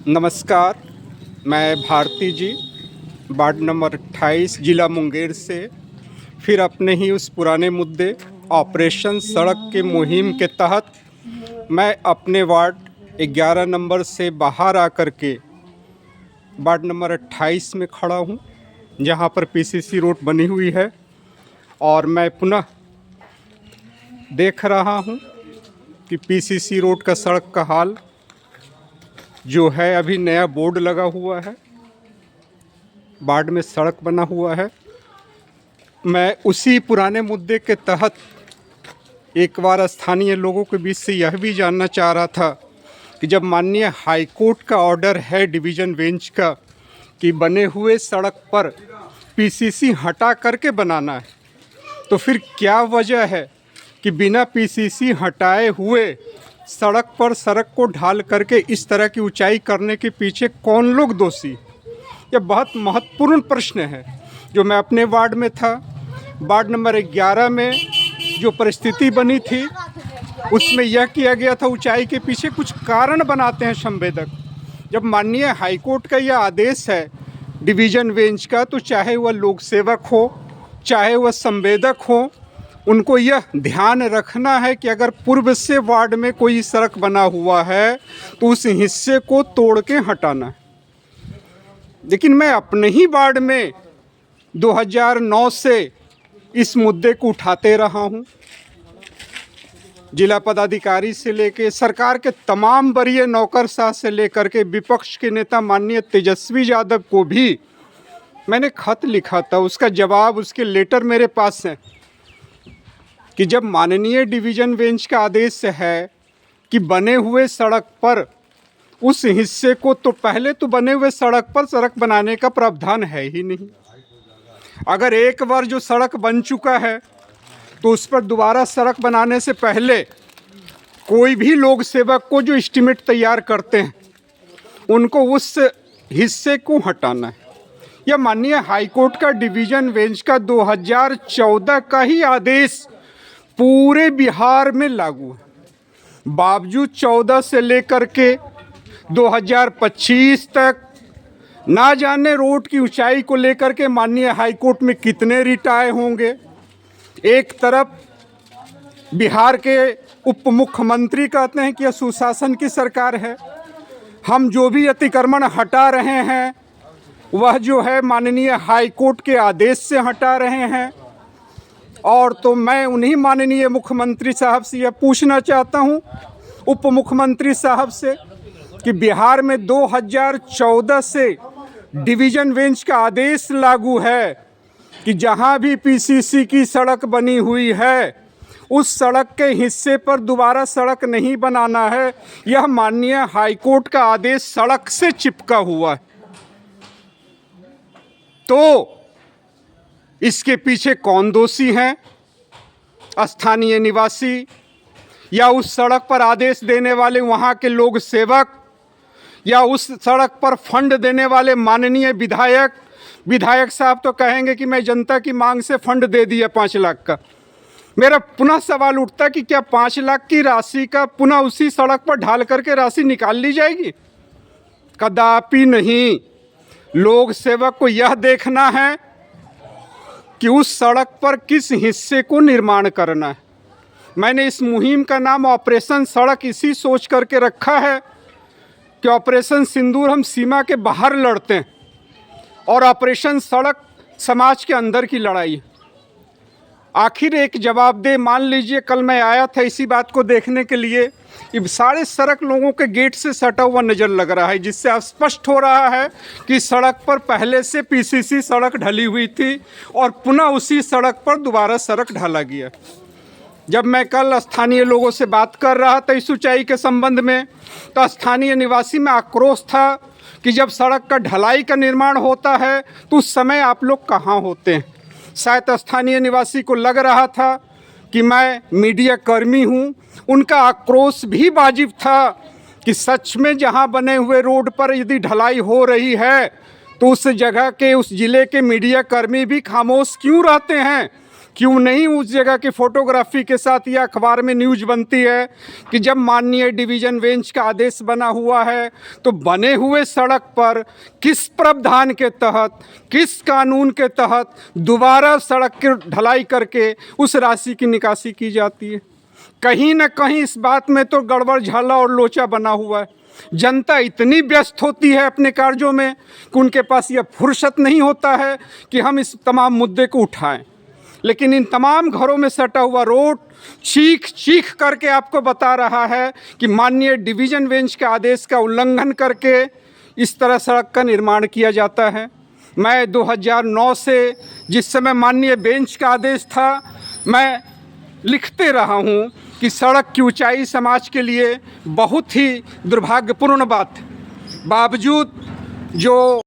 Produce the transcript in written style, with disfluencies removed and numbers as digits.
नमस्कार। मैं भारती जी, ward number 28 ज़िला मुंगेर से फिर अपने ही उस पुराने मुद्दे ऑपरेशन सड़क के मुहिम के तहत मैं अपने वार्ड 11 नंबर से बाहर आकर के वार्ड नंबर 28 में खड़ा हूँ, जहाँ पर पीसीसी रोड बनी हुई है। और मैं पुनः देख रहा हूँ कि पीसीसी रोड का सड़क का हाल जो है, अभी नया बोर्ड लगा हुआ है, वार्ड में सड़क बना हुआ है। मैं उसी पुराने मुद्दे के तहत एक बार स्थानीय लोगों के बीच से यह भी जानना चाह रहा था कि जब माननीय हाई कोर्ट का ऑर्डर है डिवीज़न बेंच का कि बने हुए सड़क पर पीसीसी हटा करके बनाना है, तो फिर क्या वजह है कि बिना पीसीसी हटाए हुए सड़क पर सड़क को ढाल करके इस तरह की ऊंचाई करने के पीछे कौन लोग दोषी? यह बहुत महत्वपूर्ण प्रश्न है। जो मैं अपने वार्ड में था, वार्ड नंबर 11 में जो परिस्थिति बनी थी उसमें यह किया गया था, ऊंचाई के पीछे कुछ कारण बनाते हैं संवेदक। जब माननीय हाईकोर्ट का यह आदेश है डिवीज़न बेंच का, तो चाहे वह लोक सेवक हो, चाहे वह संवेदक हो, उनको यह ध्यान रखना है कि अगर पूर्व से वार्ड में कोई सड़क बना हुआ है तो उस हिस्से को तोड़ के हटाना है। लेकिन मैं अपने ही वार्ड में 2009 से इस मुद्दे को उठाते रहा हूं। जिला पदाधिकारी से लेकर सरकार के तमाम वरीय नौकरशाह से लेकर के विपक्ष के नेता माननीय तेजस्वी यादव को भी मैंने खत लिखा था। उसका जवाब, उसके लेटर मेरे पास है कि जब माननीय डिवीज़न बेंच का आदेश है कि बने हुए सड़क पर उस हिस्से को, तो पहले तो बने हुए सड़क पर सड़क बनाने का प्रावधान है ही नहीं। अगर एक बार जो सड़क बन चुका है तो उस पर दोबारा सड़क बनाने से पहले कोई भी लोक सेवक को जो एस्टीमेट तैयार करते हैं उनको उस हिस्से को हटाना है। यह माननीय हाईकोर्ट का डिवीज़न बेंच का 2014 का ही आदेश पूरे बिहार में लागू है। बावजूद 14 से लेकर के 2025 तक ना जाने रोड की ऊंचाई को लेकर के माननीय हाईकोर्ट में कितने रिट आए होंगे। एक तरफ बिहार के उप मुख्यमंत्री कहते हैं कि यह सुशासन की सरकार है, हम जो भी अतिक्रमण हटा रहे हैं वह जो है माननीय हाईकोर्ट के आदेश से हटा रहे हैं। और तो मैं उन्हीं माननीय मुख्यमंत्री साहब से यह पूछना चाहता हूं, उप मुख्यमंत्री साहब से, कि बिहार में 2014 से डिवीज़न बेंच का आदेश लागू है कि जहां भी पीसीसी की सड़क बनी हुई है उस सड़क के हिस्से पर दोबारा सड़क नहीं बनाना है। यह माननीय हाईकोर्ट का आदेश सड़क से चिपका हुआ है। तो इसके पीछे कौन दोषी हैं? स्थानीय निवासी या उस सड़क पर आदेश देने वाले वहाँ के लोग सेवक, या उस सड़क पर फंड देने वाले माननीय विधायक? विधायक साहब तो कहेंगे कि मैं जनता की मांग से फंड दे दिया 5 लाख का। मेरा पुनः सवाल उठता कि क्या 5 लाख की राशि का पुनः उसी सड़क पर ढाल करके राशि निकाल ली जाएगी? कदापि नहीं। लोक सेवक को यह देखना है कि उस सड़क पर किस हिस्से को निर्माण करना है। मैंने इस मुहिम का नाम ऑपरेशन सड़क इसी सोच करके रखा है कि ऑपरेशन सिंदूर हम सीमा के बाहर लड़ते हैं और ऑपरेशन सड़क समाज के अंदर की लड़ाई है। आखिर एक जवाब दे। मान लीजिए कल मैं आया था इसी बात को देखने के लिए कि सारे सड़क लोगों के गेट से सटा हुआ नज़र लग रहा है, जिससे स्पष्ट हो रहा है कि सड़क पर पहले से पीसीसी सड़क ढली हुई थी और पुनः उसी सड़क पर दोबारा सड़क ढाला गया। जब मैं कल स्थानीय लोगों से बात कर रहा था इस ऊंचाई के संबंध में, तो स्थानीय निवासी में आक्रोश था कि जब सड़क का ढलाई का निर्माण होता है तो उस समय आप लोग कहाँ होते हैं। शायद स्थानीय निवासी को लग रहा था कि मैं मीडिया कर्मी हूँ। उनका आक्रोश भी वाजिब था कि सच में जहाँ बने हुए रोड पर यदि ढलाई हो रही है तो उस जगह के, उस ज़िले के मीडिया कर्मी भी खामोश क्यों रहते हैं? क्यों नहीं उस जगह की फ़ोटोग्राफी के साथ यह अखबार में न्यूज़ बनती है कि जब माननीय डिवीज़न बेंच का आदेश बना हुआ है तो बने हुए सड़क पर किस प्रावधान के तहत, किस कानून के तहत दोबारा सड़क की ढलाई करके उस राशि की निकासी की जाती है। कहीं ना कहीं इस बात में तो गड़बड़ झाला और लोचा बना हुआ है। जनता इतनी व्यस्त होती है अपने कार्यों में कि उनके पास यह फुर्सत नहीं होता है कि हम इस तमाम मुद्दे को उठाएं। लेकिन इन तमाम घरों में सटा हुआ रोड चीख चीख करके आपको बता रहा है कि माननीय डिवीज़न बेंच के आदेश का उल्लंघन करके इस तरह सड़क का निर्माण किया जाता है। मैं 2009 से जिस समय माननीय बेंच का आदेश था, मैं लिखते रहा हूँ कि सड़क की ऊंचाई समाज के लिए बहुत ही दुर्भाग्यपूर्ण बात है। बावजूद जो